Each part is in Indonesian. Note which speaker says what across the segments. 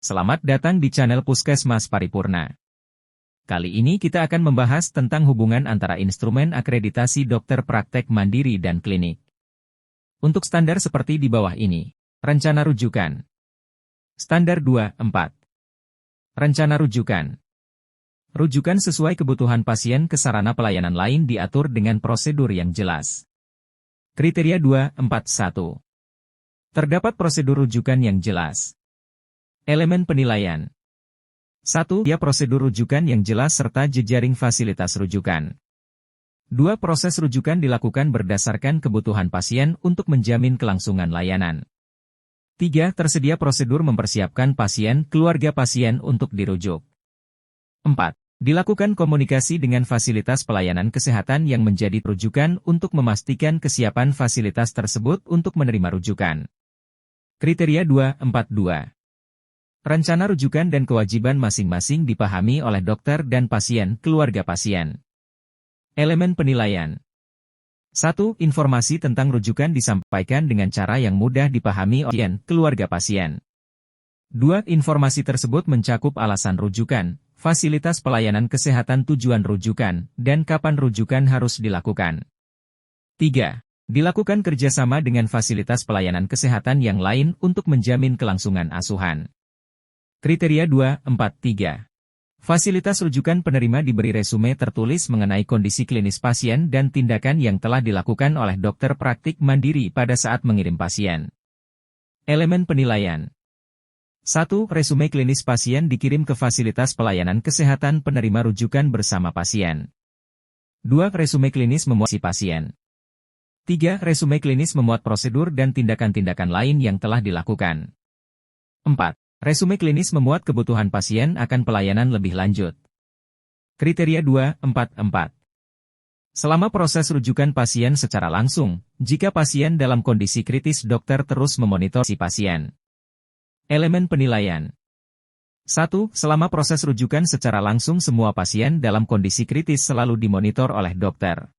Speaker 1: Selamat datang di channel Puskesmas Paripurna. Kali ini kita akan membahas tentang hubungan antara instrumen akreditasi dokter praktek mandiri dan klinik. Untuk standar seperti di bawah ini. Rencana rujukan. Standar 2-4. Rencana rujukan. Rujukan sesuai kebutuhan pasien ke sarana pelayanan lain diatur dengan prosedur yang jelas. Kriteria 2-4-1. Terdapat prosedur rujukan yang jelas. Elemen penilaian. 1. Prosedur rujukan yang jelas serta jejaring fasilitas rujukan. 2. Proses rujukan dilakukan berdasarkan kebutuhan pasien untuk menjamin kelangsungan layanan. 3. Tersedia prosedur mempersiapkan pasien, keluarga pasien untuk dirujuk. 4. Dilakukan komunikasi dengan fasilitas pelayanan kesehatan yang menjadi rujukan untuk memastikan kesiapan fasilitas tersebut untuk menerima rujukan. Kriteria 2-4-2. Rencana rujukan dan kewajiban masing-masing dipahami oleh dokter dan pasien, keluarga pasien. Elemen penilaian. 1. Informasi tentang rujukan disampaikan dengan cara yang mudah dipahami oleh pasien, keluarga pasien. 2. Informasi tersebut mencakup alasan rujukan, fasilitas pelayanan kesehatan tujuan rujukan, dan kapan rujukan harus dilakukan. 3. Dilakukan kerjasama dengan fasilitas pelayanan kesehatan yang lain untuk menjamin kelangsungan asuhan. Kriteria 2-4-3. Fasilitas rujukan penerima diberi resume tertulis mengenai kondisi klinis pasien dan tindakan yang telah dilakukan oleh dokter praktik mandiri pada saat mengirim pasien. Elemen penilaian. 1. Resume klinis pasien dikirim ke fasilitas pelayanan kesehatan penerima rujukan bersama pasien. 2. Resume klinis memuat si pasien. 3. Resume klinis memuat prosedur dan tindakan-tindakan lain yang telah dilakukan. 4. Resume klinis memuat kebutuhan pasien akan pelayanan lebih lanjut. Kriteria 2-4-4. Selama proses rujukan pasien secara langsung, jika pasien dalam kondisi kritis dokter terus memonitor si pasien. Elemen penilaian. 1. Selama proses rujukan secara langsung semua pasien dalam kondisi kritis selalu dimonitor oleh dokter.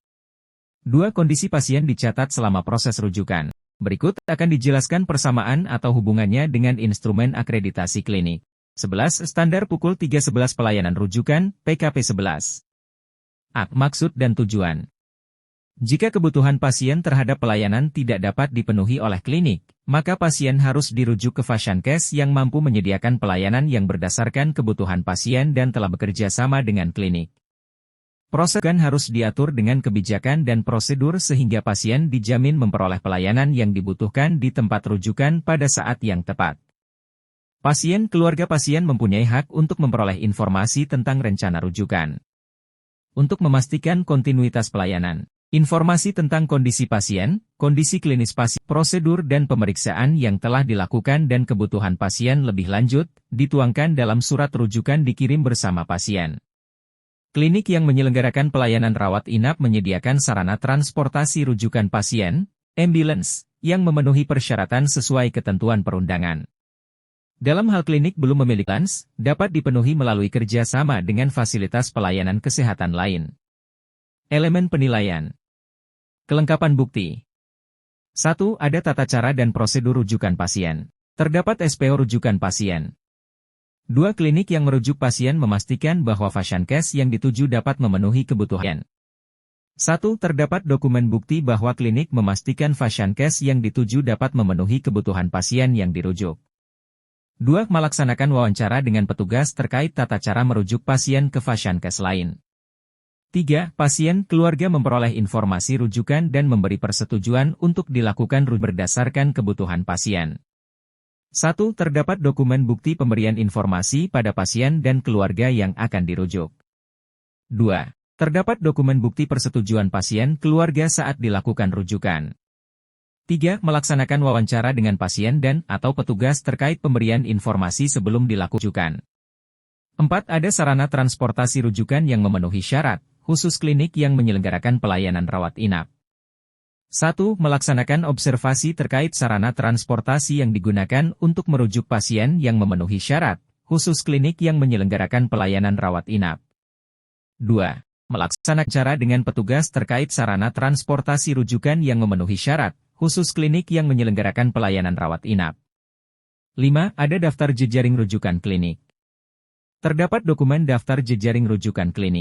Speaker 1: 2. Kondisi pasien dicatat selama proses rujukan. Berikut akan dijelaskan persamaan atau hubungannya dengan instrumen akreditasi klinik. 11. Standar pukul 3.11 pelayanan rujukan, PKP 11. A. Maksud dan tujuan. Jika kebutuhan pasien terhadap pelayanan tidak dapat dipenuhi oleh klinik, maka pasien harus dirujuk ke Fasiankes yang mampu menyediakan pelayanan yang berdasarkan kebutuhan pasien dan telah bekerja sama dengan klinik. Proses rujukan harus diatur dengan kebijakan dan prosedur sehingga pasien dijamin memperoleh pelayanan yang dibutuhkan di tempat rujukan pada saat yang tepat. Pasien, keluarga pasien mempunyai hak untuk memperoleh informasi tentang rencana rujukan. Untuk memastikan kontinuitas pelayanan, informasi tentang kondisi pasien, kondisi klinis pasien, prosedur dan pemeriksaan yang telah dilakukan dan kebutuhan pasien lebih lanjut, dituangkan dalam surat rujukan dikirim bersama pasien. Klinik yang menyelenggarakan pelayanan rawat inap menyediakan sarana transportasi rujukan pasien, ambulans, yang memenuhi persyaratan sesuai ketentuan perundangan. Dalam hal klinik belum memiliki ambulans, dapat dipenuhi melalui kerjasama dengan fasilitas pelayanan kesehatan lain. Elemen penilaian. Kelengkapan bukti. 1. Ada tata cara dan prosedur rujukan pasien. Terdapat SPO rujukan pasien. 2. Klinik yang merujuk pasien memastikan bahwa Fasiankes yang dituju dapat memenuhi kebutuhan. 1. Terdapat dokumen bukti bahwa klinik memastikan Fasiankes yang dituju dapat memenuhi kebutuhan pasien yang dirujuk. 2. Melaksanakan wawancara dengan petugas terkait tata cara merujuk pasien ke Fasiankes lain. 3. Pasien, keluarga memperoleh informasi rujukan dan memberi persetujuan untuk dilakukan rujukan berdasarkan kebutuhan pasien. 1. Terdapat dokumen bukti pemberian informasi pada pasien dan keluarga yang akan dirujuk. 2. Terdapat dokumen bukti persetujuan pasien keluarga saat dilakukan rujukan. 3. Melaksanakan wawancara dengan pasien dan/atau petugas terkait pemberian informasi sebelum dilakukan. 4. Ada sarana transportasi rujukan yang memenuhi syarat, khusus klinik yang menyelenggarakan pelayanan rawat inap. 1. Melaksanakan observasi terkait sarana transportasi yang digunakan untuk merujuk pasien yang memenuhi syarat, khusus klinik yang menyelenggarakan pelayanan rawat inap. 2. Melaksanakan wawancara dengan petugas terkait sarana transportasi rujukan yang memenuhi syarat, khusus klinik yang menyelenggarakan pelayanan rawat inap. 5. Ada daftar jejaring rujukan klinik. Terdapat dokumen daftar jejaring rujukan klinik.